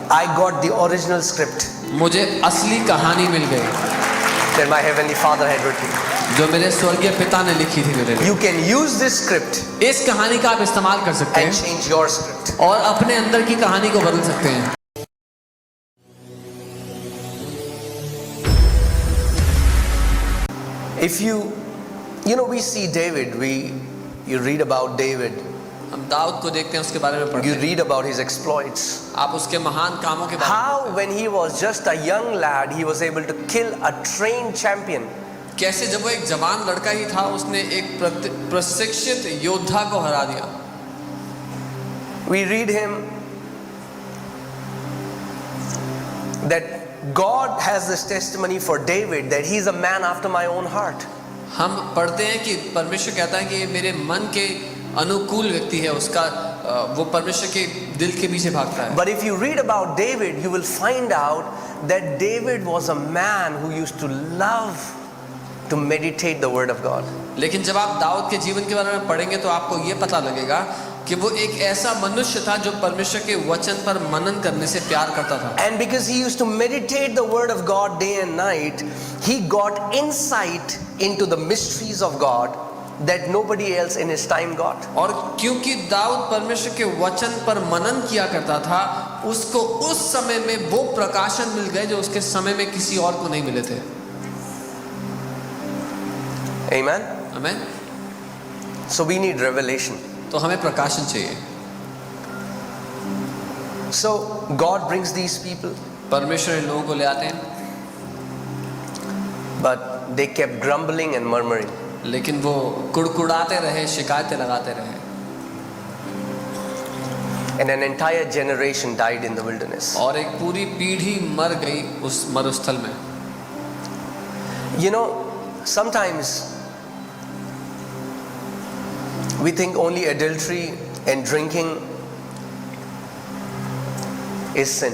I got the original script मुझे असली कहानी मिल गई that my heavenly Father had written. जो मेरे स्वर्गीय पिता ने लिखी थी मेरे लिए। You can use this script इस कहानी का आप इस्तेमाल कर सकते and हैं change your script. और अपने अंदर की कहानी को बदल सकते हैं। If you know, we see David, you read about David, हम दाऊद को देखते हैं, उसके बारे में पढ़ते you हैं, read about his exploits. आप उसके महान कामों के बारे में How when he was just a young lad, he was able to kill a trained champion. कैसे जब वो एक जवान लड़का ही था उसने एक प्रशिक्षित योद्धा को हरा दिया। We read him that God has this testimony for David that he's a man after my own heart. हम पढ़ते हैं कि परमेश्वर कहता है कि ये मेरे मन के अनुकूल व्यक्ति है, उसका वो परमेश्वर के दिल के पीछे भागता है। But if you read about David, you will find out that David was a man who used to love to meditate the word of God. लेकिन जब आप दाऊद के जीवन के बारे में पढ़ेंगे तो आपको ये पता लगेगा कि वो एक ऐसा मनुष्य था जो परमेश्वर के वचन पर मनन करने से प्यार करता था। And because he used to meditate the word of God day and night, he got insight into the mysteries of God that nobody else in his time got. और क्योंकि दाऊद परमेश्वर के वचन पर मनन किया करता था, उसको उस समय में वो प्रकाशन मिल गए जो उसके समय में किसी और को नहीं मिले थे। Amen. आमीन। So we need revelation. तो हमें प्रकाशन चाहिए। So God brings these people, परमेश्वर इन लोगों को ले आते हैं, but they kept grumbling and murmuring. लेकिन वो कुड़कुड़ाते रहे, शिकायतें लगाते रहे, And an entire generation died in the wilderness. और एक पूरी पीढ़ी मर गई उस मरुस्थल में। You know, sometimes we think only adultery and drinking is sin.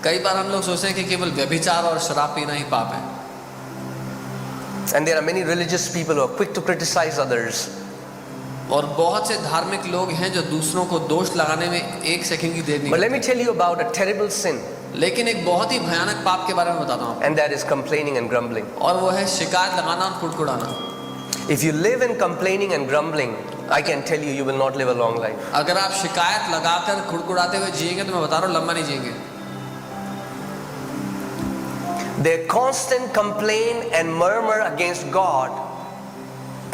कई बार हम लोग सोचते हैं कि केवल व्यभिचार और शराब पीना ही पाप है। And there are many religious people who are quick to criticize others. और बहुत से धार्मिक लोग हैं जो दूसरों को दोष लगाने में एक सेकंड की देर नहीं But let me करते। tell you about a terrible sin, लेकिन एक बहुत ही भयानक पाप के बारे में बताता हूँ, and that is complaining and grumbling. और वो है शिकायत लगाना और कुड़कुड़ाना। If you live in complaining and grumbling, I can tell you, you will not live a long life. अगर आप शिकायत लगाकर कुड़कुड़ाते हुए जिएंगे तो मैं बता रहा हूँ लंबा नहीं जिएंगे। Their constant complaint and murmur against God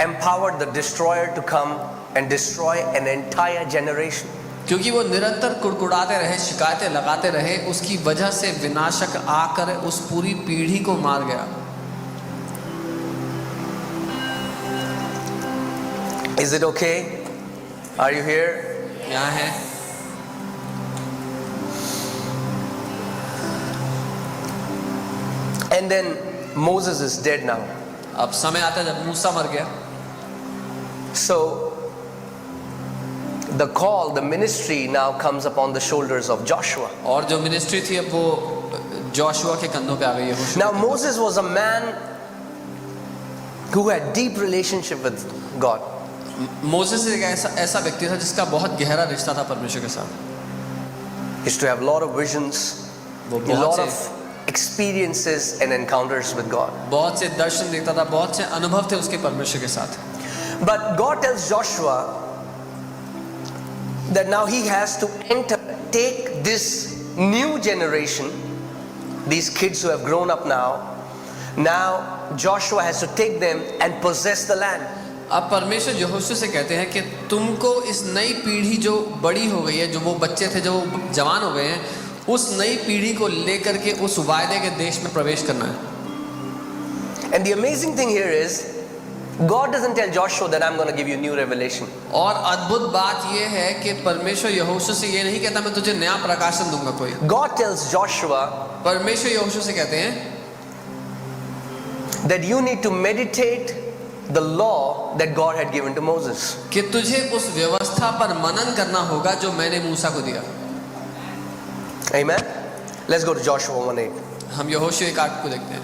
empowered the destroyer to come and destroy an entire generation. क्योंकि वो निरंतर कुड़कुड़ाते रहे, शिकायतें लगाते रहे, उसकी वजह से विनाशक आकर उस पूरी पीढ़ी को मार गया। Is it okay? Are you here? यहाँ है। And then Moses is dead now. अब समय आता है जब मूसा मर गया, So the call, the ministry now comes upon the shoulders of Joshua. और जो मिनिस्ट्री थी अब वो जोशुआ के कंधों पे आ गई है। Now Moses was a man who had deep relationship with God. Moses एक ऐसा व्यक्ति था जिसका बहुत गहरा रिश्ता था परमेश्वर के साथ। He used to have a lot of visions, वो a lot of experiences and encounters with God. बहुत से दर्शन देखता था, बहुत से अनुभव थे उसके परमेश्वर के साथ। But God tells Joshua that now he has to take this new generation, these kids who have grown up now Joshua has to take them and possess the land. अब परमेश्वर यहोशू से कहते हैं कि तुमको इस नई पीढ़ी जो बड़ी हो गई है, जो वो बच्चे थे जो जवान हो गए हैं, उस नई पीढ़ी को लेकर के उस वायदे के देश में प्रवेश करना है। And the amazing thing here is God doesn't tell Joshua that I'm going to give you new revelation. और अद्भुत बात यह है कि परमेश्वर यहोशू से ये नहीं कहता मैं तुझे नया प्रकाशन दूंगा कोई। God tells Joshua परमेश्वर यहोशू से कहते हैं that you need to meditate the law that God had given to Moses. कि तुझे उस व्यवस्था पर मनन करना होगा जो मैंने मूसा को दिया। Amen. Let's go to Joshua 1:8. हम यहोशू 1:8 को देखते हैं।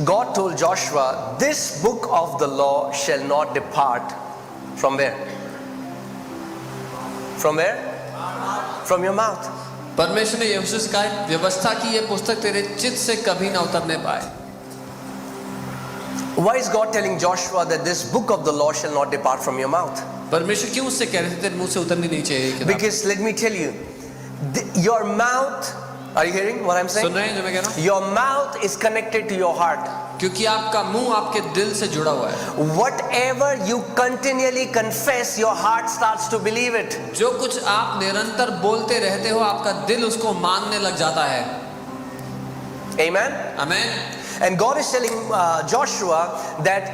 God told Joshua, this book of the law shall not depart from where? From where? From your mouth. परमेश्वर ने यहोशू से कहा, व्यवस्था की ये पुस्तक तेरे चित्त से कभी ना उतरने पाए। Why is God telling Joshua that this book of the law shall not depart from your mouth? परमेश्वर क्यों उससे कह रहे थे तेरे मुंह से उतरनी नहीं चाहिए ये किताब? Because let me tell you, your mouth, are you hearing what I'm saying? सुन रहे हैं जो मैं कह रहा हूँ? Your mouth is connected to your heart. क्योंकि आपका मुंह आपके दिल से जुड़ा हुआ है। Whatever you continually confess, your heart starts to believe it. जो कुछ आप निरंतर बोलते रहते हो, आपका दिल उसको मानने लग जाता है। Amen? आमीन। And God is telling Joshua that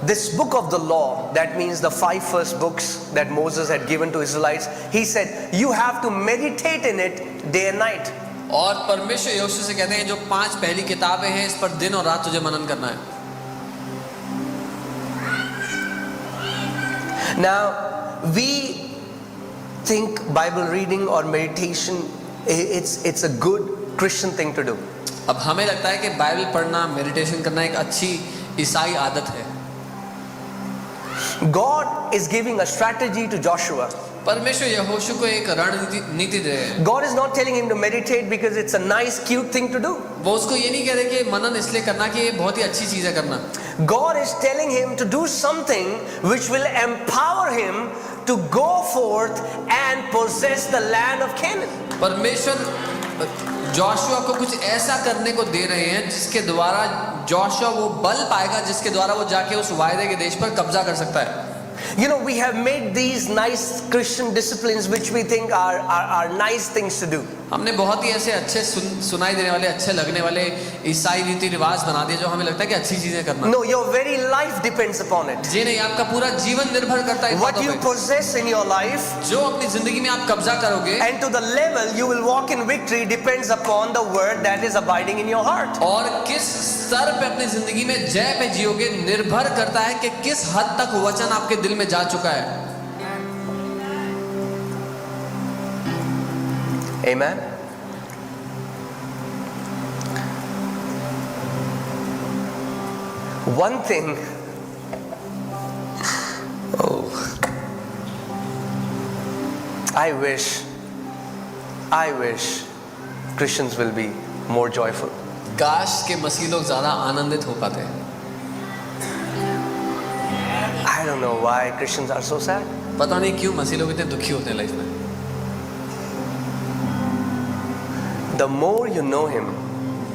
this book of the law, that means the 5 first books that Moses had given to Israelites, he said, you have to meditate in it day and night. और परमेश्वर यहोशू से कहते हैं जो 5 पहली किताबें हैं, इस पर दिन और रात तुझे मनन करना है। Now, we think Bible reading or meditation, it's a good Christian thing to do. अब हमें लगता है कि बाइबल पढ़ना, मेडिटेशन करना एक अच्छी ईसाई आदत है। God is giving a strategy to Joshua. परमेश्वर यहोशू को एक रणनीति दे रहे हैं। God is not telling him to meditate because it's a nice, cute thing to do. वो उसको ये नहीं कह रहे कि मनन इसलिए करना कि ये बहुत ही अच्छी चीज है करना। God is telling him to do something which will empower him to go forth and possess the land of Canaan. परमेश्वर जोशुआ को कुछ ऐसा करने को दे रहे हैं जिसके द्वारा जोशुआ वो बल पाएगा जिसके द्वारा वो जाके उस वायदे के देश पर कब्जा कर सकता है। You know, we have made these nice Christian disciplines which we think are nice things to do. हमने बहुत ही ऐसे अच्छे सुनाई देने वाले, अच्छे लगने वाले ईसाई रीति रिवाज बना दिए जो हमें लगता है कि अच्छी चीजें करना। No, your very life depends upon it. जी नहीं, आपका पूरा जीवन निर्भर करता है इन What बातों you पे। possess in your life जो अपनी जिंदगी में आप कब्जा करोगे and to the level you will walk in victory depends upon the word that is abiding in your heart. और किस स्तर पे अपनी जिंदगी में जय पे जियोगे निर्भर करता है कि किस हद तक वचन आपके दिल में जा चुका है। Amen. One thing, I wish Christians will be more joyful. काश के मसीह लोग ज्यादा आनंदित हो पाते। I don't know why Christians are so sad. पता नहीं क्यों मसीह लोग इतने दुखी होते हैं लाइफ में। The more you know Him,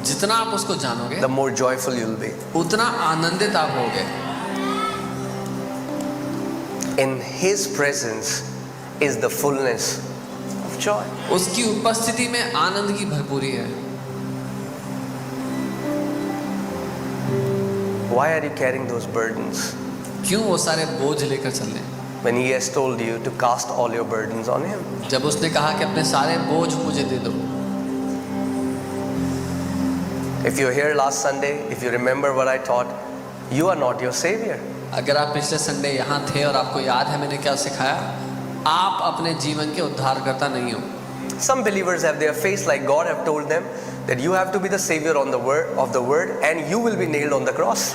जितना आप उसको जानोगे the more joyful you'll be. उतना आनंदित आप होगे। In His presence is the fullness of joy. उसकी उपस्थिति में आनंद की भरपूरी है। Why are you carrying those burdens क्यों वो सारे बोझ लेकर चल रहे हैं when He has told you to cast all your burdens on Him? जब उसने कहा कि अपने सारे बोझ मुझे दे दो। If you're here last Sunday, if you remember what I taught, you are not your Savior. अगर आप पिछले संडे यहाँ थे और आपको याद है मैंने क्या सिखाया, आप अपने जीवन के उद्धारकर्ता नहीं हो। Some believers have their face like God have told them that you have to be the Savior on the word and you will be nailed on the cross.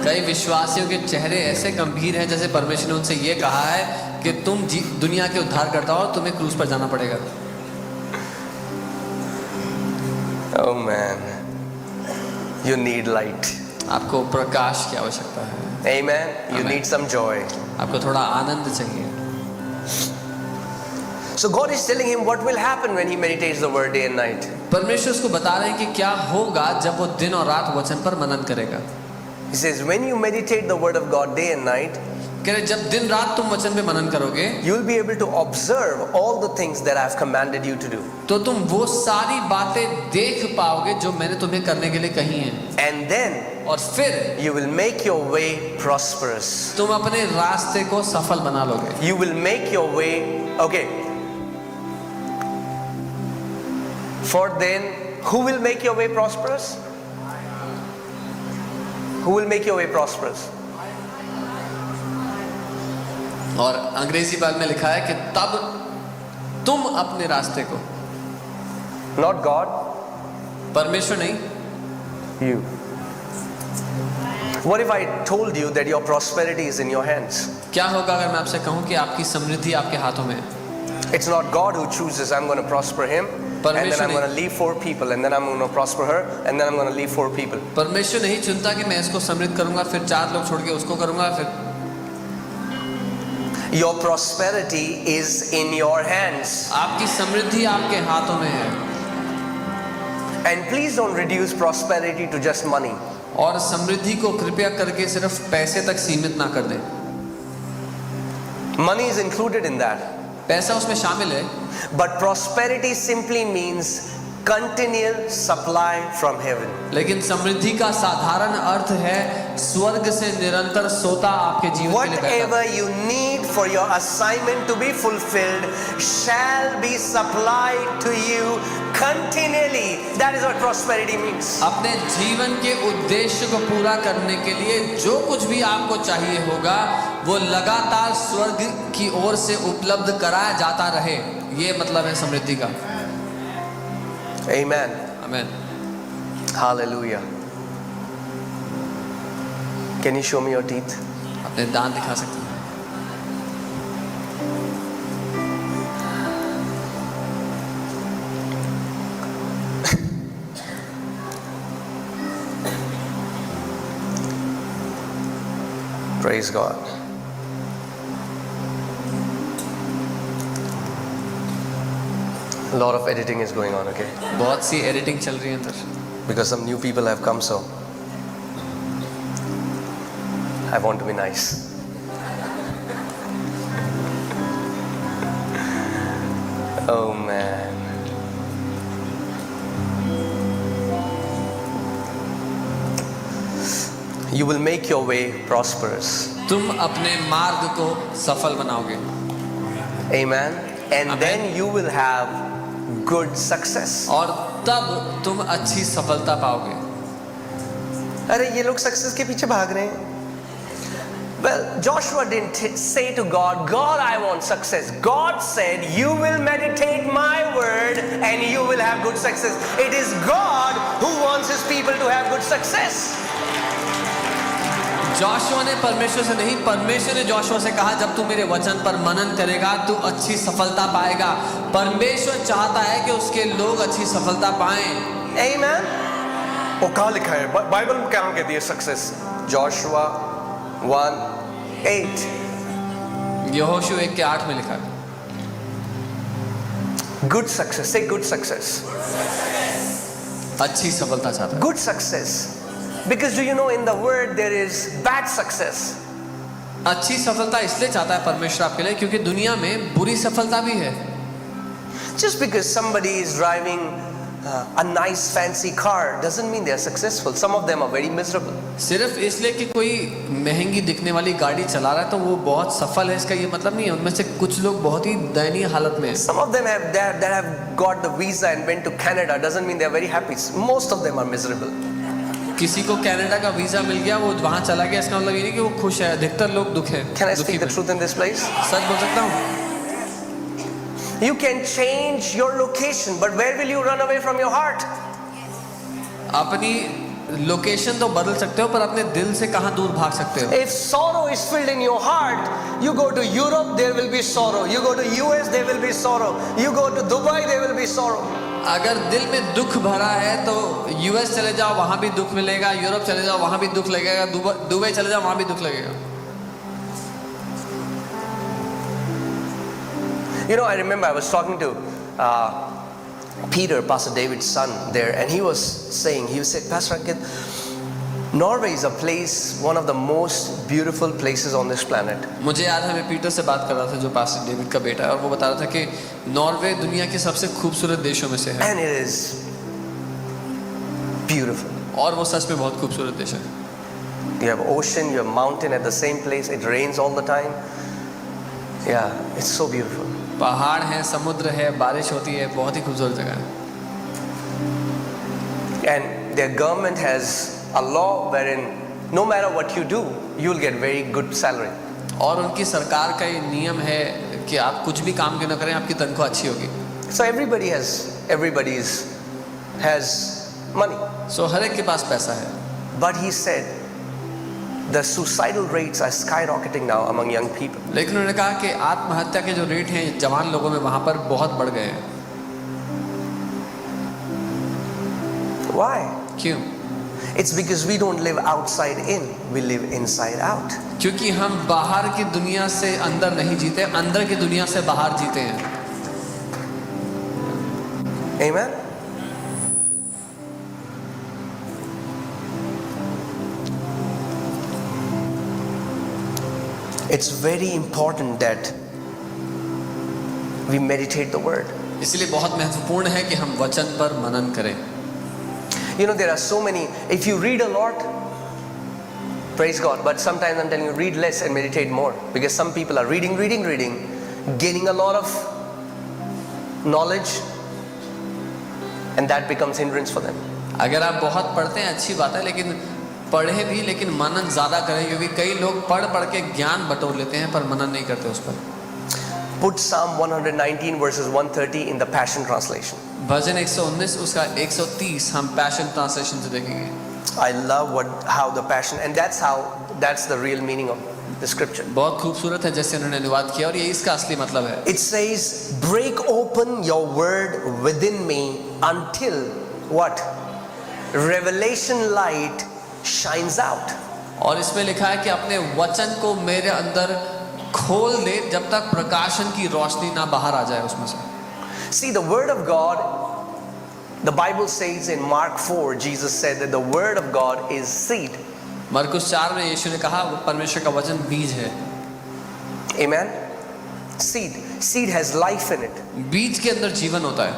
कई विश्वासियों के चेहरे ऐसे गंभीर हैं जैसे परमेश्वर ने उनसे ये कहा है कि तुम दुनिया के उद्धारकर्ता हो, तुम्हें क्रूस पर जाना पड़ेगा। Oh man, you need light. आपको प्रकाश की आवश्यकता है। Amen. You Amen. need some joy. आपको थोड़ा आनंद चाहिए। So God is telling him what will happen when he meditates the word day and night. परमेश्वर उसको बता रहे हैं कि क्या होगा जब वो दिन और रात वचन पर मनन करेगा। He says when you meditate the word of God day and night, कह रहे जब दिन रात तुम वचन पे मनन करोगे you will be able to observe all the things that I have commanded you to do. तो तुम वो सारी बातें देख पाओगे जो मैंने तुम्हें करने के लिए कही हैं। And then और फिर you will make your way prosperous. तुम अपने रास्ते को सफल बना लोगे। You will make your way, okay. For then, who will make your way prosperous? Who will make your way prosperous? और अंग्रेजी बाइबल में लिखा है कि तब तुम अपने रास्ते को, Not God, परमेश्वर नहीं, you. What if I told you that your prosperity is in your hands? क्या होगा अगर मैं आपसे कहूं कि आपकी समृद्धि आपके हाथों में है? It's not God who chooses, I'm going to prosper him, and then परमेश्वर I'm going to leave 4 people, and then I'm going to prosper her, and then I'm going to leave 4 people. परमेश्वर नहीं चुनता कि मैं इसको समृद्ध करूंगा फिर 4 लोग छोड़ के उसको करूंगा फिर। Your prosperity is in your hands. आपकी समृद्धि आपके हाथों में है। And please don't reduce prosperity to just money. और समृद्धि को कृपया करके सिर्फ पैसे तक सीमित ना कर दें। Money is included in that. पैसा उसमें शामिल है, But prosperity simply means continual supply from heaven. लेकिन समृद्धि का साधारण अर्थ है स्वर्ग से निरंतर सोता आपके जीवन के लिए बहता। Whatever you need for your assignment to be fulfilled shall be supplied to you continually. That is what prosperity means. अपने जीवन के उद्देश्य को पूरा करने के लिए जो कुछ भी आपको चाहिए होगा वो लगातार स्वर्ग की ओर से उपलब्ध कराया जाता रहे, ये मतलब है समृद्धि का। Amen. आमीन। Hallelujah. Can you show me your teeth? अपने दांत दिखा सकते हैं। Praise God. A lot of editing is going on, okay? बहुत सी एडिटिंग चल रही है अंदर, Because some new people have come, so I want to be nice. Oh man. You will make your way prosperous. तुम अपने मार्ग को सफल बनाओगे। Amen. And Amen. then you will have good success. और तब तुम अच्छी सफलता पाओगे। अरे ये लोग सक्सेस के पीछे भाग रहे हैं। Well, Joshua didn't say to God, God, I want success. God said, you will meditate my word and you will have good success. It is God who wants his people to have good success. Joshua ने परमेश्वर से नहीं, परमेश्वर ने Joshua से कहा जब तू मेरे वचन पर मनन करेगा तू अच्छी सफलता पाएगा। परमेश्वर चाहता है कि उसके लोग अच्छी सफलता पाएं। Amen. वो कहाँ लिखा है? बाइबल में कहाँ कहती है सक्सेस? Joshua 1:8. यहोशू 1:8 में लिखा है। Good success. Say good success. अच्छी सफलता चाहता है। Good success. Because do you know in the word there is bad success. अच्छी सफलता इसलिए चाहता है परमेश्वर आपके लिए क्योंकि दुनिया में बुरी सफलता भी है। Just because somebody is driving a nice fancy car doesn't mean they are successful. Some of them are very miserable. सिर्फ इसलिए कि कोई महंगी दिखने वाली गाड़ी चला रहा है तो वो बहुत सफल है, इसका ये मतलब नहीं है। उनमें से कुछ लोग बहुत ही दयनीय हालत में हैं। Some of them that have got the visa and went to Canada doesn't mean they are very happy. Most of them are miserable. किसी को कनाडा का वीजा मिल गया वो वहाँ चला गया, इसका मतलब ये नहीं कि वो खुश है। अधिकतर लोग दुख है। Can I speak the truth in this place? सच बोल सकता हूँ। You can change your location, but where will you run away from your heart? अपनी लोकेशन तो बदल सकते हो पर अपने दिल से कहाँ दूर भाग सकते हो? If sorrow is filled in your heart, you go to Europe, there will be sorrow. You go to US, there will be sorrow. You go to Dubai, there will be sorrow. अगर दिल में दुख भरा है तो US चले जाओ, वहाँ भी दुख मिलेगा। यूरोप चले जाओ, वहाँ भी दुख लगेगा। दुबई चले जाओ, वहाँ भी दुख लगेगा। You know, I remember I was talking to Peter, Pastor David's son there, and he said, Pastor Ankit, Norway is a place, one of the most beautiful places on this planet. मुझे याद है मैं Peter से बात कर रहा था जो पास्टर डेविड का बेटा है, और वो बता रहा था कि नॉर्वे दुनिया के सबसे खूबसूरत देशों में से है। And it is beautiful. और वो सच में बहुत खूबसूरत देश है। You have ocean, you have mountain at the same place. It rains all the time. Yeah, it's so beautiful. पहाड़ है, समुद्र है, बारिश होती है, बहुत ही खूबसूरत जगह है। And their government has a law wherein no matter what you do, you will get very good salary. और उनकी सरकार का ये नियम है कि आप कुछ भी काम क्यों ना करें, आपकी तनख्वाह अच्छी होगी। So everybody has money. सो हर एक के पास पैसा है। But he said, the suicidal rates are skyrocketing now among young people. लेकिन उन्होंने कहा कि आत्महत्या के जो रेट हैं जवान लोगों में वहाँ पर बहुत बढ़ गए हैं। Why? क्यों? It's because we don't live outside in, we live inside out. क्योंकि हम बाहर की दुनिया से अंदर नहीं जीते, अंदर की दुनिया से बाहर जीते हैं। Amen? It's very important that we meditate the word. इसलिए बहुत महत्वपूर्ण है कि हम वचन पर मनन करें। You know, there are so many, if you read a lot, praise God, but sometimes I'm telling you, read less and meditate more, because some people are reading, gaining a lot of knowledge, and that becomes hindrance for them. अगर आप बहुत पढ़ते हैं अच्छी बात है, लेकिन पढ़े भी लेकिन मनन ज़्यादा करें, क्योंकि कई लोग पढ़ के ज्ञान बटोर लेते हैं पर मनन नहीं करते उस पर। Put Psalm 119 verses 130 in the Passion Translation. भजन 119 उसका 130 हम पैशन ट्रांसलेशन से देखेंगे। I love how the Passion, and that's the real meaning of the scripture. बहुत खूबसूरत है जैसे उन्होंने अनुवाद किया और ये इसका असली मतलब है। It says, break open your word within me until what? Revelation light shines out. और इसमें लिखा है कि अपने वचन को मेरे अंदर खोल दे जब तक प्रकाशन की रोशनी ना बाहर आ जाए उसमें से। See, the word of God, the Bible says in Mark 4, Jesus said that the word of God is seed. मरकुस 4 में यीशु ने कहा वो परमेश्वर का वचन बीज है। Amen? Seed has life in it. बीज के अंदर जीवन होता है।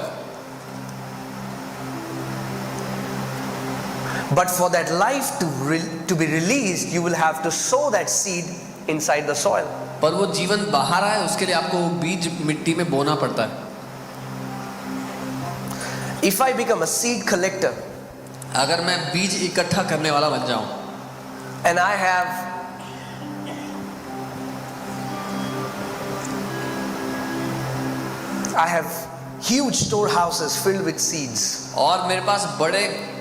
But for that life to be released, you will have to sow that seed inside the soil. पर वो जीवन बाहर आए उसके लिए आपको वो बीज मिट्टी में बोना पड़ता है। If I become a seed collector, अगर मैं बीज इकट्ठा करने वाला बन जाऊं, and I have huge storehouses filled with seeds, और मेरे पास बड़े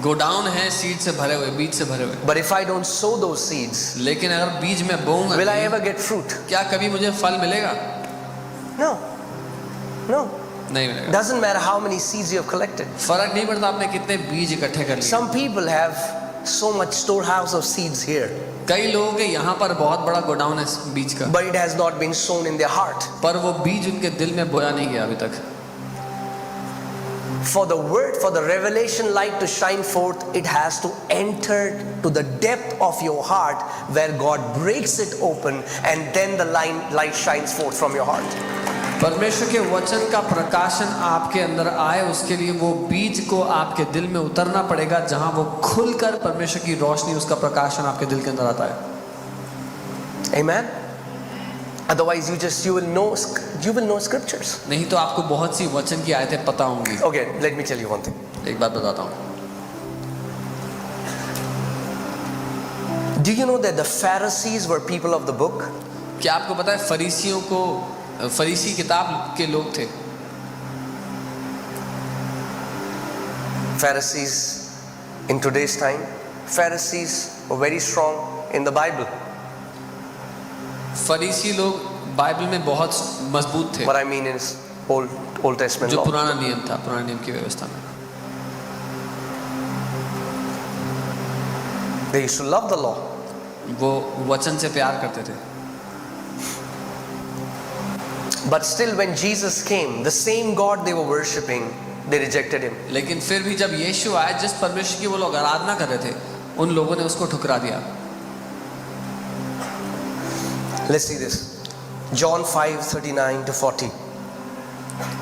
गोडाउन है सीड से भरे हुए, बीज से भरे हुए, but if I don't sow those seeds, लेकिन अगर बीज में बोऊंगा will I ever get fruit? क्या कभी मुझे फल मिलेगा? No. नहीं मिलेगा। Doesn't matter how many seeds you have collected. फर्क नहीं पड़ता आपने कितने बीज इकट्ठे कर लिए। Some people have so much storehouse of seeds here, कई लोगों के यहाँ पर बहुत बड़ा गोडाउन है बीज का, but it has not been sown in their heart. पर वो बीज उनके दिल में बोया नहीं गया अभी तक। For the word, for the revelation light to shine forth, it has to enter to the depth of your heart, where God breaks it open, and then the light shines forth from your heart. परमेश्वर के वचन का प्रकाशन आपके अंदर आए, उसके लिए वो बीज को आपके दिल में उतरना पड़ेगा, जहां वो खुलकर परमेश्वर की रोशनी, उसका प्रकाशन आपके दिल के अंदर आता है। Amen. Otherwise, you will know scriptures. नहीं तो आपको बहुत सी वचन की आयतें पता होंगी। Okay, let me tell you one thing. एक बात बताता हूँ। Do you know that the Pharisees were people of the book? क्या आपको पता है फरीसी किताब के लोग थे? Pharisees in today's time, Pharisees were very strong in the Bible. फरीसी लोग बाइबल में बहुत मजबूत थे। What I mean is Old Testament जो law. पुराना नियम था, पुराने नियम की व्यवस्था में They used to love the law. वो वचन से प्यार करते थे। But still, when Jesus came, the same God they were worshipping, they rejected him. लेकिन फिर भी जब यीशु आए, जिस परमेश्वर की वो लोग आराधना कर रहे थे, उन लोगों ने उसको ठुकरा दिया। Let's see this. John 5:39 to 40.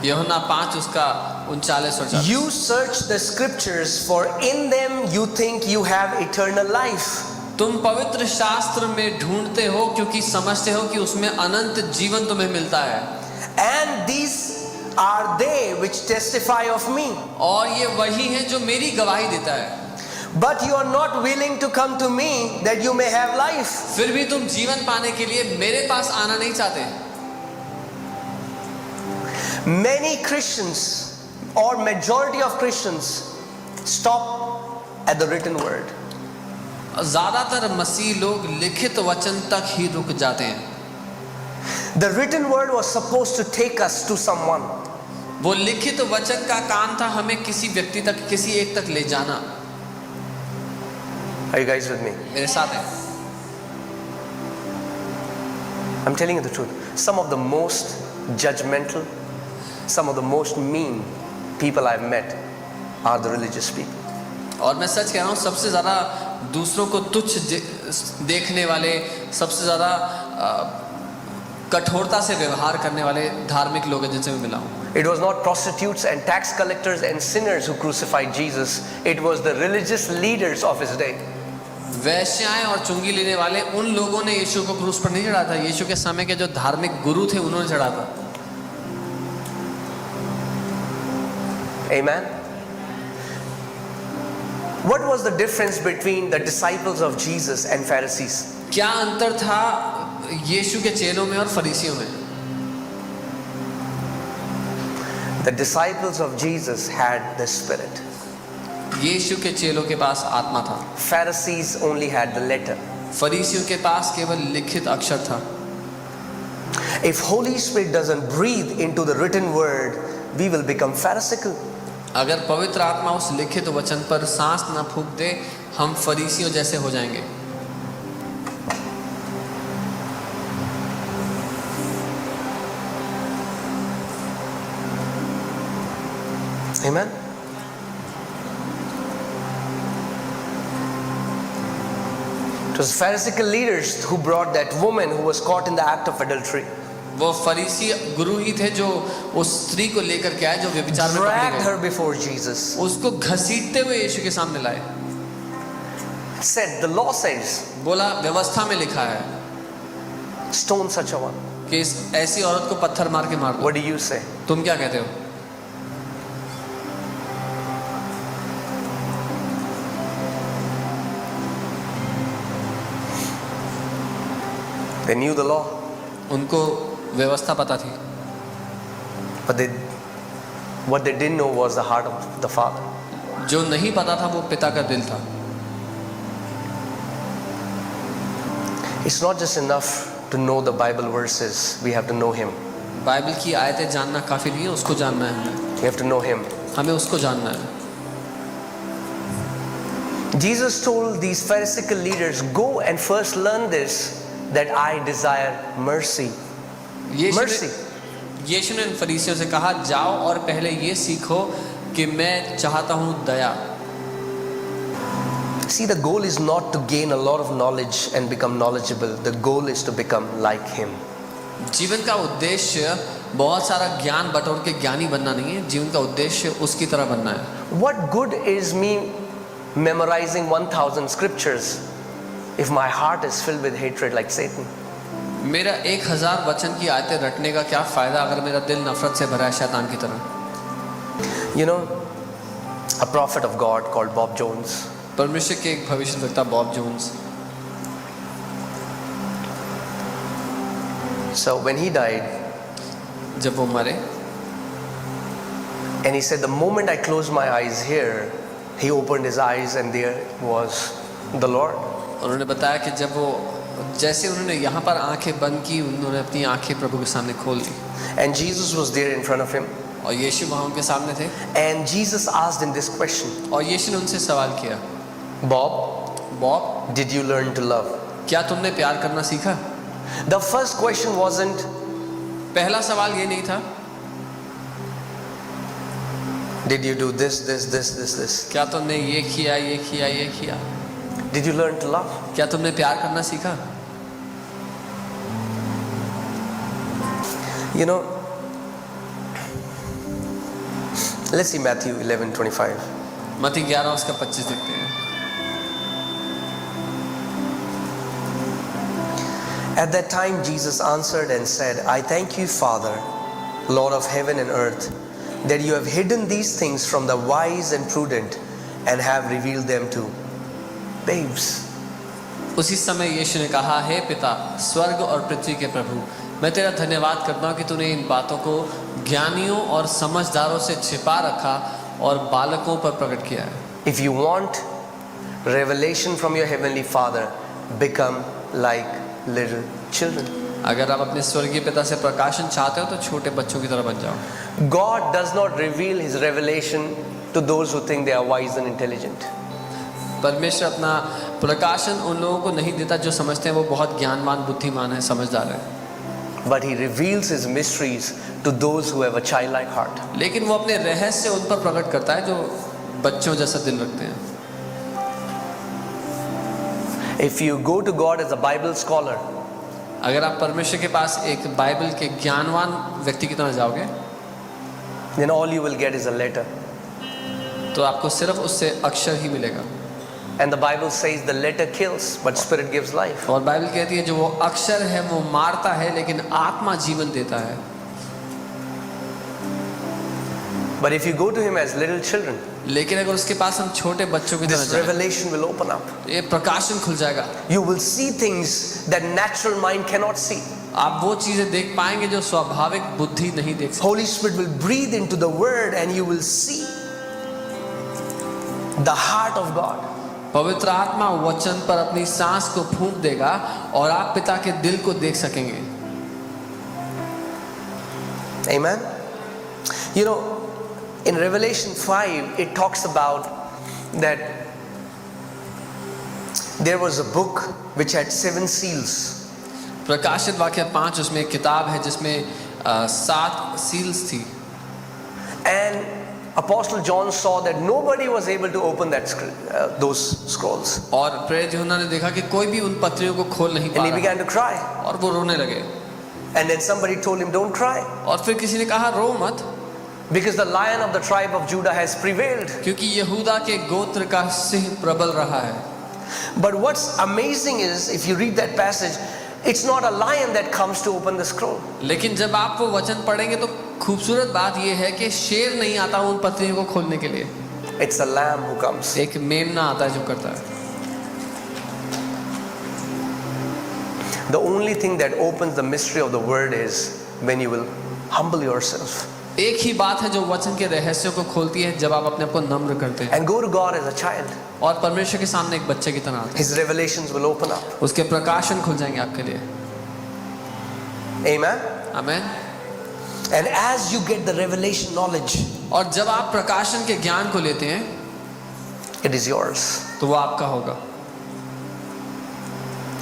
यूहन्ना 5 उसका 39 और 40। You search the scriptures, for in them you think you have eternal life. तुम पवित्र शास्त्र में ढूंढते हो क्योंकि समझते हो कि उसमें अनंत जीवन तुम्हें मिलता है। And these are they which testify of me. और ये वही है जो मेरी गवाही देता है। But you are not willing to come to me that you may have life. फिर भी तुम जीवन पाने के लिए मेरे पास आना नहीं चाहते। Many Christians, or majority of Christians, stop at the written word. ज्यादातर मसीह लोग लिखित वचन तक ही रुक जाते हैं। The written word was supposed to take us to someone. वो लिखित वचन का काम था हमें किसी व्यक्ति तक, किसी एक तक ले जाना। Are you guys with me? मेरे साथ है। I'm telling you the truth. Some of the most judgmental, some of the most mean people I've met are the religious people. और मैं सच कह रहा हूँ, सबसे ज़्यादा दूसरों को तुच्छ देखने वाले, सबसे ज़्यादा कठोरता से व्यवहार करने वाले धार्मिक लोग हैं जिनसे मैं मिला हूँ। It was not prostitutes and tax collectors and sinners who crucified Jesus. It was the religious leaders of his day. वैश्याएं और चुंगी लेने वाले उन लोगों ने यीशु को क्रूस पर नहीं चढ़ाया था। यीशु के समय के जो धार्मिक गुरु थे उन्होंने चढ़ा था। Amen. What was the difference between the disciples of Jesus and Pharisees? क्या अंतर था यीशु के चेलों में और फरीसियों में? The disciples of Jesus had the Spirit. यीशु के चेलों के पास आत्मा था। Pharisees only had the letter. फरीसियों के पास केवल लिखित अक्षर था। If Holy Spirit doesn't breathe into the written word, we will become Pharisaical. अगर पवित्र आत्मा उस लिखित वचन पर सांस न फूंक दे, हम फरीसियों जैसे हो जाएंगे। Amen. It was Pharisaical leaders who brought that woman who was caught in the act of adultery. वो फरीसी गुरु ही थे जो उस स्त्री को लेकर के आए जो व्यभिचार में पकड़ी Dragged गई। her before Jesus. उसको घसीटते हुए यीशु के सामने लाए। Said, the law says, बोला व्यवस्था में लिखा है stone such a one. कि इस ऐसी औरत को पत्थर मार के मार दो। What do you say? तुम क्या कहते हो? They knew the law, उनको व्यवस्था पता थी, but what they didn't know was the heart of the Father. जो नहीं पता था वो पिता का दिल था। It's not just enough to know the Bible verses, we have to know Him. Bible की आयतें जानना काफी नहीं है, उसको जानना है हमें। We have to know Him. हमें उसको जानना है। Jesus told these Pharisaical leaders, go and first learn this, that I desire mercy. Mercy. यीशु ने इन फरीसियों से कहा, जाओ और पहले ये सीखो कि मैं चाहता हूँ दया। See, the goal is not to gain a lot of knowledge and become knowledgeable. The goal is to become like Him. जीवन का उद्देश्य बहुत सारा ज्ञान बटोर के ज्ञानी बनना नहीं है, जीवन का उद्देश्य उसकी तरह बनना है। What good is me memorizing 1,000 scriptures if my heart is filled with hatred like Satan? मेरा 1000 वचन की आयतें रटने का क्या फायदा अगर मेरा दिल नफरत से भरा है शैतान की तरह। You know, a prophet of God called Bob Jones. परमेश्वर के एक भविष्यद्वक्ता Bob Jones, So when he died, जब वो मरे, and he said, the moment I closed my eyes here, he opened his eyes and there was the Lord. उन्होंने बताया कि जब वो जैसे उन्होंने यहाँ पर आंखें बंद की, उन्होंने अपनी आंखें प्रभु के सामने खोल दी And Jesus was there in front of him. और यीशु वहाँ उनके सामने थे। And Jesus asked him this question, और यीशु ने उनसे सवाल किया, Bob, Bob did you learn to love? क्या तुमने प्यार करना सीखा? The first question wasn't, पहला सवाल ये नहीं था did you do this, this, this, this, this? क्या तुमने ये किया, ये किया, ये किया। Did you learn to love? क्या तुमने प्यार करना सीखा? You know, let's see Matthew 11:25. मत्ती 11 उसका 25 देखते हैं। At that time Jesus answered and said, I thank you, Father, Lord of heaven and earth, that you have hidden these things from the wise and prudent and have revealed them to babes. उसी समय यीशु ने कहा, हे पिता, स्वर्ग और पृथ्वी के प्रभु, मैं तेरा धन्यवाद करता हूँ कि तूने इन बातों को ज्ञानियों और समझदारों से छिपा रखा और बालकों पर प्रकट किया है। If you want revelation from your heavenly Father, become like little children. अगर आप अपने स्वर्गीय पिता से प्रकाशन चाहते हो तो छोटे बच्चों की तरह बन जाओ। God does not reveal His revelation to those who think they are wise and intelligent. परमेश्वर अपना प्रकाशन उन लोगों को नहीं देता जो समझते हैं वो बहुत ज्ञानवान, बुद्धिमान है, समझदार है, But He reveals His mysteries to those who have a childlike heart. लेकिन वो अपने रहस्य उन पर प्रकट करता है जो बच्चों जैसा दिल रखते हैं। If you go to God as a Bible scholar, अगर आप परमेश्वर के पास एक बाइबल के ज्ञानवान व्यक्ति की तरह जाओगे then all you will get is a letter. तो आपको सिर्फ उससे अक्षर ही मिलेगा। And the Bible says the letter kills, but Spirit gives life. और बाइबल कहती है जो वो अक्षर है वो मारता है लेकिन आत्मा जीवन देता है। But if you go to Him as little children, लेकिन अगर उसके पास हम छोटे बच्चों की तरह this जाएं, revelation will open up. तो ये प्रकाशन खुल जाएगा। You will see things that natural mind cannot see. आप वो चीजें देख पाएंगे जो स्वाभाविक बुद्धि नहीं देख सकती। Holy Spirit will breathe into the Word and you will see the heart of God. पवित्र आत्मा वचन पर अपनी सांस को फूंक देगा और आप पिता के दिल को देख सकेंगे। Amen. You know, in Revelation 5, it talks about that there was a book which had 7 seals. प्रकाशित वाक्य 5 उसमें एक किताब है जिसमें 7 सील्स थी। And Apostle John saw that nobody was able to open those scrolls. और प्रेरित यूहन्ना ने देखा कि कोई भी उन पत्रियों को खोल नहीं And पा he रहा began to cry. और वो रोने लगे। And then somebody told him, don't cry, और फिर किसी ने कहा रो मत because the Lion of the tribe of Judah has prevailed. क्योंकि यहूदा के गोत्र का सिंह प्रबल रहा है। But what's amazing is, if you read that passage, it's not a lion that comes to open the scroll. लेकिन जब आप वो वचन पढ़ेंगे तो खूबसूरत बात यह है कि शेर नहीं आता उन पत्रियों को खोलने के लिए, It's a lamb who comes. एक मेमना आता है जो करता है। The only thing that opens the mystery of the word is when you will humble yourself एक ही बात है जो वचन के रहस्यों को खोलती है जब आप अपने आप को नम्र करते हैं and go to God as a child. और परमेश्वर के सामने एक बच्चे की तरह आते His revelations will open up. हैं। उसके प्रकाशन खुल जाएंगे आपके लिए। Amen. आमीन। And as you get the revelation knowledge, और जब आप प्रकाशन के ज्ञान को लेते हैं it is yours. तो वो आपका होगा।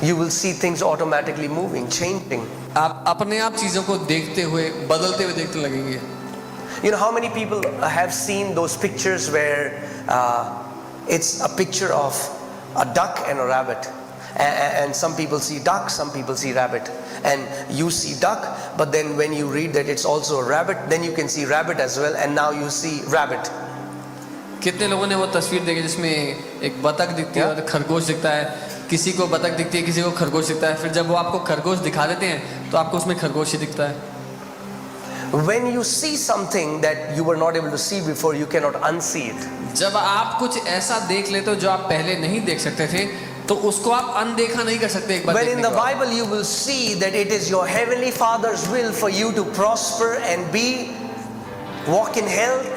You will see things automatically moving, changing. आप अपने आप चीजों को देखते हुए बदलते हुए देखने लगेंगे। You know how many people have seen those pictures where it's a picture of a duck and a rabbit, and some people see duck, some people see rabbit, and you see duck, but then when you read that it's also a rabbit, then you can see rabbit as well, and now you see rabbit. कितने लोगों ने वो तस्वीर देखी जिसमें एक बतख दिखती है और खरगोश दिखता है, किसी को बतख दिखती है, किसी को खरगोश दिखता है, फिर जब वो आपको खरगोश दिखा देते हैं तो आपको उसमें खरगोश ही दिखता है। When you see something that you were not able to see before, you cannot unsee it. जब आप कुछ ऐसा देख लेते हो जो आप पहले नहीं देख सकते थे तो उसको आप अनदेखा नहीं कर सकते। एक बार When in देखने the के बाद। Bible you will see that it is your heavenly Father's will for you to prosper and walk in health,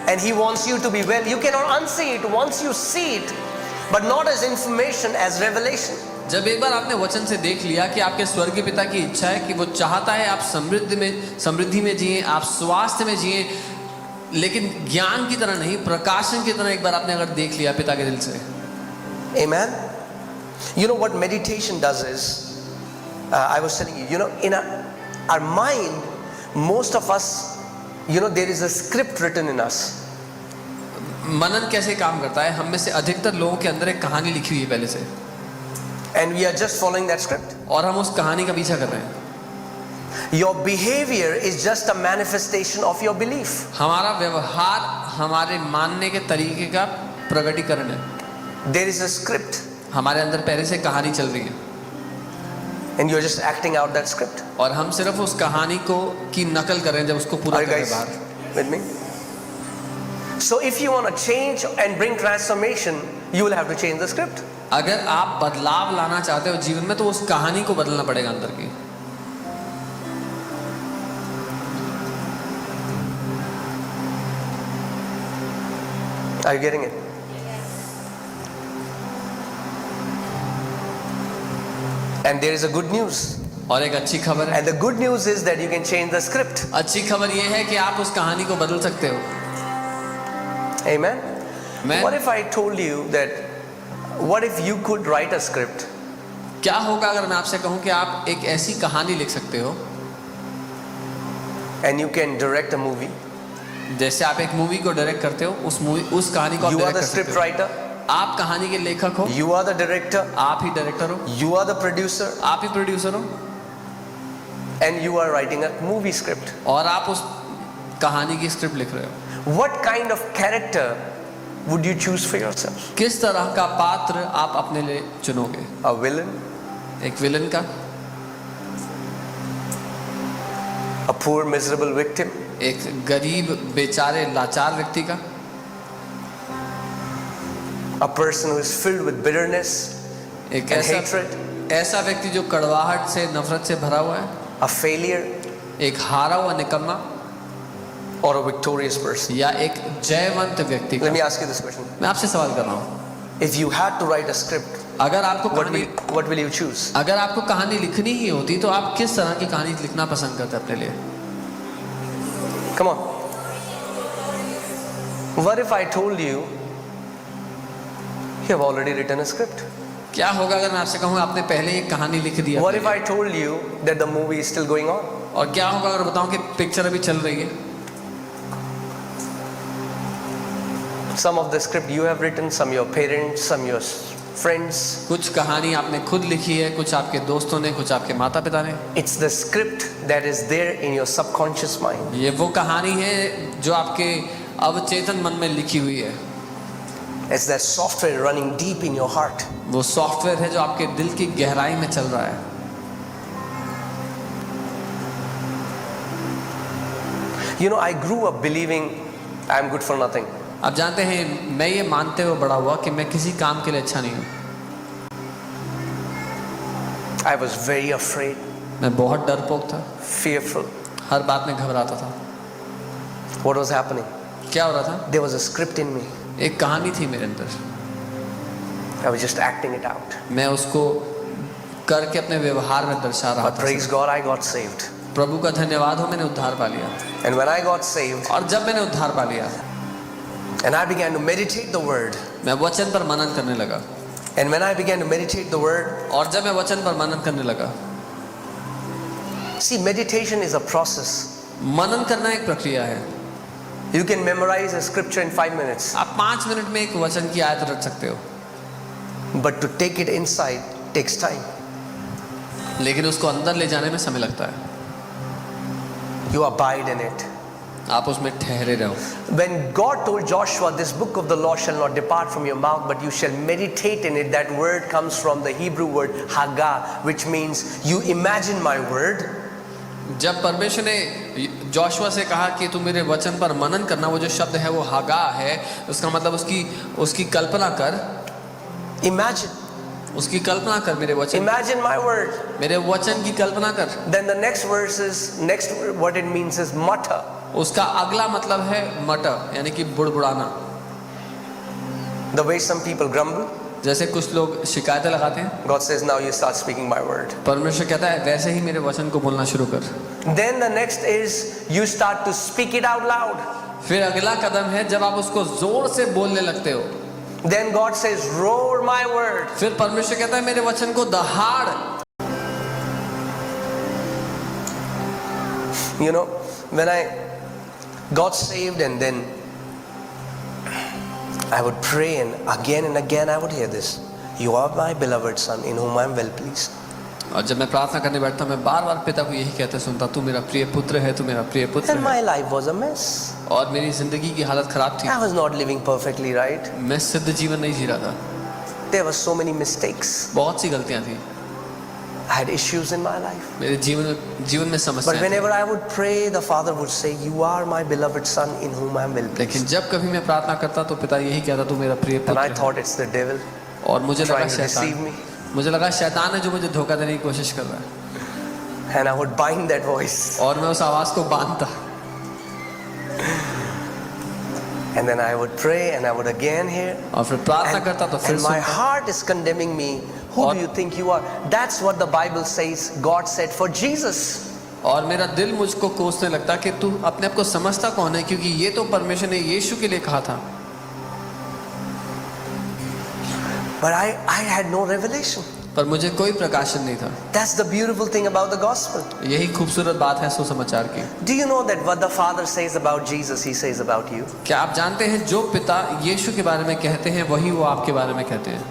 and He wants you to be well. You cannot unsee it once you see it, but not as information, as revelation. जब एक बार आपने वचन से देख लिया कि आपके स्वर्गीय पिता की इच्छा है कि वो चाहता है आप समृद्धि में जिए, आप स्वास्थ्य में जिए, लेकिन ज्ञान की तरह नहीं, प्रकाशन की तरह एक बार आपने अगर देख लिया पिता के दिल से। Amen. You know what meditation does is, I was telling you, in our mind, most of us, there is a script written in us. मनन कैसे काम करता है? हम में से अधिकतर लोगों के अंदर एक कहानी लिखी हुई है पहले से, And we are just following that script. और हम उस कहानी का पीछा कर रहे हैं। Your behavior is just a manifestation of your belief. हमारा व्यवहार हमारे मानने के तरीके का प्रकटीकरण है। There is a script, हमारे अंदर पहले से कहानी चल रही है and you're just acting out that script. और हम सिर्फ उस कहानी की नकल कर रहे हैं जब उसको पूरा Are you करें guys बाहर। with me? So if you want to change and bring transformation, you will have to change the script. अगर आप बदलाव लाना चाहते हो जीवन में तो उस कहानी को बदलना पड़ेगा अंदर की। Are you getting it? And there is a good news. और एक अच्छी खबर है। And the good news is that you can change the script. अच्छी खबर ये है कि आप उस कहानी को बदल सकते हो। Amen. Amen. What if I told you that, what if you could write a script क्या होगा अगर मैं आपसे कहूं कि आप एक ऐसी कहानी लिख सकते हो, and you can direct a movie? जैसे आप एक मूवी को डायरेक्ट करते हो, उस कहानी को आप You are डायरेक्ट the कर सकते script हो। writer. आप कहानी के लेखक हो, You are the director. आप ही डायरेक्टर हो, You are the producer. आप ही प्रोड्यूसर हो, And you are writing a movie script. और आप उस कहानी की स्क्रिप्ट लिख रहे हो। What kind of character would you choose for yourself? किस तरह का पात्र आप अपने लिए चुनोगे? A villain? एक विलन का, A poor miserable victim? एक गरीब बेचारे लाचार व्यक्ति का, A person who is filled with bitterness एक and hatred? ऐसा व्यक्ति जो कड़वाहट से नफरत से भरा हुआ है, A failure एक हारा हुआ निकम्मा, or a victorious person? या एक जयवंत व्यक्ति Let me का? ask you this question. मैं आपसे सवाल कर रहा हूँ, If you had to write a script, अगर आपको what will you choose? अगर आपको कहानी लिखनी ही होती तो आप किस तरह की कहानी लिखना पसंद करते अपने लिए? Come on. What if I told you you have already written a script? क्या होगा अगर मैं आपसे कहूँ आपने पहले एक कहानी लिख दी What अपने if I told you that the movie is still going on? लिए? और क्या होगा अगर बताऊं कि पिक्चर अभी चल रही है? Some of the script you have written, some your parents, some your friends. कुछ कहानी आपने खुद लिखी है, कुछ आपके दोस्तों ने, कुछ आपके माता पिता ने। It's the script that is there in your subconscious mind. ये वो कहानी है जो आपके अवचेतन मन में लिखी हुई है। It's that software running deep in your heart. वो सॉफ्टवेयर है जो आपके दिल की गहराई में चल रहा है। You know, I grew up believing I'm good for nothing. आप जानते हैं, मैं ये मानते हुए बड़ा हुआ कि मैं किसी काम के लिए अच्छा नहीं हूँ। I was very afraid, मैं बहुत डरपोक था, fearful. हर बात में घबराता था। What was happening? क्या हो रहा था? There was a script in me. एक कहानी थी मेरे अंदर, I was just acting it out. मैं उसको करके अपने व्यवहार में दर्शा रहा But था। praise God, I got saved. प्रभु का धन्यवाद हो, मैंने उद्धार पा लिया। And when I got saved, और जब मैंने उद्धार पा लिया, and I began to meditate the word, मैं वचन पर मनन करने लगा। and when I began to meditate the word, और जब मैं वचन पर मनन करने लगा, see, meditation is a process. मनन करना एक प्रक्रिया है। You can memorize a scripture in 5 minutes, आप 5 मिनट में एक वचन की आयत रट सकते हो, but to take it inside takes time. लेकिन उसको अंदर ले जाने में समय लगता है। You abide in it. आप उसमें ठहरे रहो। When God told Joshua, this book of the law shall not depart from your mouth, but you shall meditate in it, that word comes from the Hebrew word Haggah, which means you imagine my word. जब परमेश्वर ने Joshua से कहा कि तू मेरे वचन पर मनन करना, वो जो शब्द है वो हागा है, उसका मतलब उसकी कल्पना कर। Imagine. उसकी कल्पना कर मेरे वचन। Imagine my word. मेरे वचन की कल्पना कर। Then the next verse is, what it means is mutter. उसका अगला मतलब है मटर, यानी कि बुड़बुड़ाना। The way some people grumble, जैसे कुछ लोग शिकायतें लगाते हैं, God says, now you start speaking my word. परमेश्वर कहता है वैसे ही मेरे वचन को बोलना शुरू कर। Then the next is you start to speak it out loud. फिर अगला कदम है जब आप उसको जोर से बोलने लगते हो। Then God says, roar my word. फिर परमेश्वर कहता है मेरे वचन को दहाड़। You know, when I got saved, and then I would pray, and again I would hear this: you are my beloved son in whom I am well pleased. और जब मैं प्रार्थना करने बैठता मैं बार बार पिता को यही कहते सुनता, तू मेरा प्रिय पुत्र है, तू मेरा प्रिय पुत्र And है। my life was a mess. और मेरी जिंदगी की हालत खराब थी, I was not living perfectly right. मैं सिद्ध जीवन नहीं जी रहा था, There were so many mistakes. बहुत सी गलतियां थी, I had issues in my life. मेरे जीवन में But समस्याएं थी। whenever I would pray, the Father would say, you are my beloved son in whom I am well लेकिन pleased. जब कभी मैं प्रार्थना करता तो पिता यही कहता, तू मेरा प्रिय And पुत्र I है। thought it's the devil और मुझे लगा trying to deceive me. मुझे लगा शैतान है जो मुझे धोखा देने की कोशिश कर रहा है, And I would bind that voice. और मैं उस आवाज को बांधता। And then I would pray, and I would again hear. और फिर प्रार्थना करता तो फिर And my सुनता। heart is condemning me. Who do you think you are? That's what the Bible says God said for Jesus. और मेरा दिल मुझको कोसने लगता कि तू अपने आप को समझता कौन है, क्योंकि ये तो परमेश्वर ने यीशु के लिए कहा था। But I had no revelation. पर मुझे कोई प्रकाशन नहीं था। That's the beautiful thing about the gospel. यही खूबसूरत बात है सुसमाचार की। Do you know that what the Father says about Jesus, He says about you? क्या आप जानते हैं जो पिता यीशु के बारे में कहते हैं वही वो आपके बारे में कहते हैं।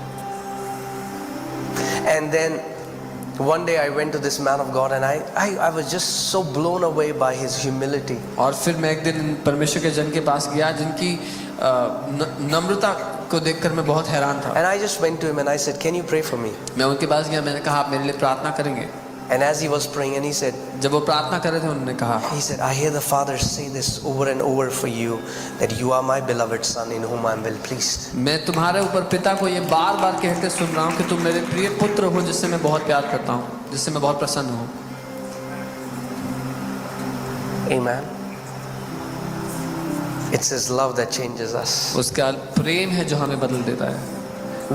And then one day I went to this man of God and I was just so blown away by his humility. और फिर मैं एक दिन परमेश्वर के जन के पास गया जिनकी नम्रता को देखकर मैं बहुत हैरान था। And I just went to him and I said, "Can you pray for me?" मैं उनके पास गया, मैंने कहा आप मेरे लिए प्रार्थना करेंगे? And as he was praying, and he said, जब वो प्रार्थना कर रहे थे उन्होंने कहा, he said, "I hear the Father say this over and over for you, that you are my beloved Son in whom I am well pleased." मैं तुम्हारे ऊपर पिता को ये बार बार कहते सुन रहा हूँ कि तुम मेरे प्रिय पुत्र हो जिससे मैं बहुत प्यार करता हूँ, जिससे मैं बहुत प्रसन्न हूँ। Amen. It's His love that changes us. उसका प्रेम है जो हमें बदल देता है।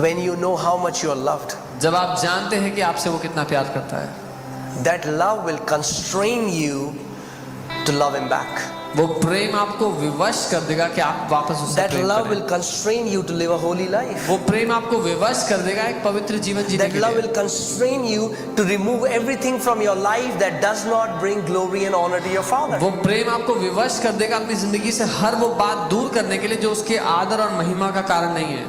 When you know how much you are loved, जब आप जानते हैं कि आपसे वो कितना प्यार करता है, that love will constrain you to love Him back. वो प्रेम आपको विवश कर देगा कि आप वापस उससे That प्रेम love करें। will constrain you to live a holy life. वो प्रेम आपको विवश कर देगा एक पवित्र जीवन जीने That के love लिए। will constrain you to remove everything from your life that does not bring glory and honor to your Father. वो प्रेम आपको विवश कर देगा अपनी जिंदगी से हर वो बात दूर करने के लिए जो उसके आदर और महिमा का कारण नहीं है।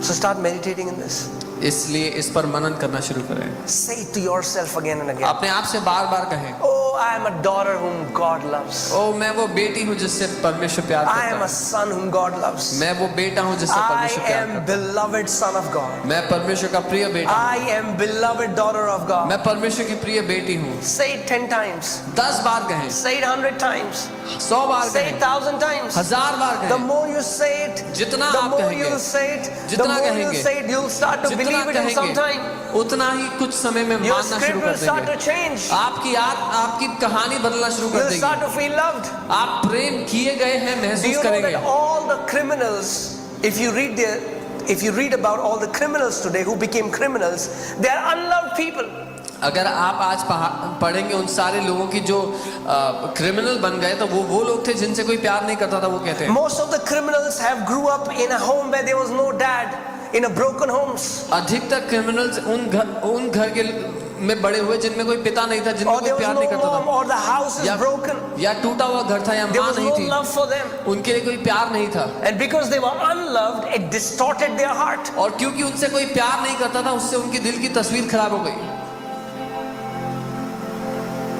So start meditating in this. इसलिए इस पर मनन करना शुरू करें। Say it to yourself again and again. अपने आप से बार बार कहें, Oh, I am a daughter whom God loves. ओ मैं वो बेटी हूँ जिससे परमेश्वर प्यार I करता am a है। son whom God loves. मैं वो बेटा हूँ जिससे I परमेश्वर प्यार am करता beloved son of God. है। मैं परमेश्वर का प्रिय बेटा हूँ। I am beloved daughter of God. मैं परमेश्वर की प्रिय बेटी हूँ। Say it 10 times. 10 बार कहें, Say it 100 times. 100 bar Say it कहें, 1,000 times. 1000 बार The कहें। more you say it, जितना the आप more कहेंगे, you'll say it, the जितना more you'll कहेंगे, say it, you'll start to जितना believe it in some कहेंगे, time. उतना ही कुछ समय में Your मानना script शुरू will कर start to देंगे। change. आपकी कहानी बदलना शुरू कर You'll देगी। start to feel loved. आप प्रेम किए गए हैं Do महसूस you know करेंगे। that all the criminals, if you read about all the criminals today who became criminals, they are unloved people. अगर आप आज पढ़ेंगे उन सारे लोगों की जो क्रिमिनल बन गए तो वो लोग थे जिनसे कोई प्यार नहीं करता था, वो कहते हैं। Most of the criminals have grew up in a home where there was no dad, in a broken homes. अधिकतर क्रिमिनल्स उन घर के में बड़े हुए जिनमें कोई पिता नहीं था, जिनमें Or कोई there was प्यार no नहीं करता mom, था, or the house is broken. या टूटा हुआ घर था या There माँ was नहीं no थी, love for them. उनके लिए कोई प्यार नहीं था। And because they were unloved, it distorted their heart. और क्योंकि उनसे कोई प्यार नहीं करता था, उससे उनकी दिल की तस्वीर खराब हो गई।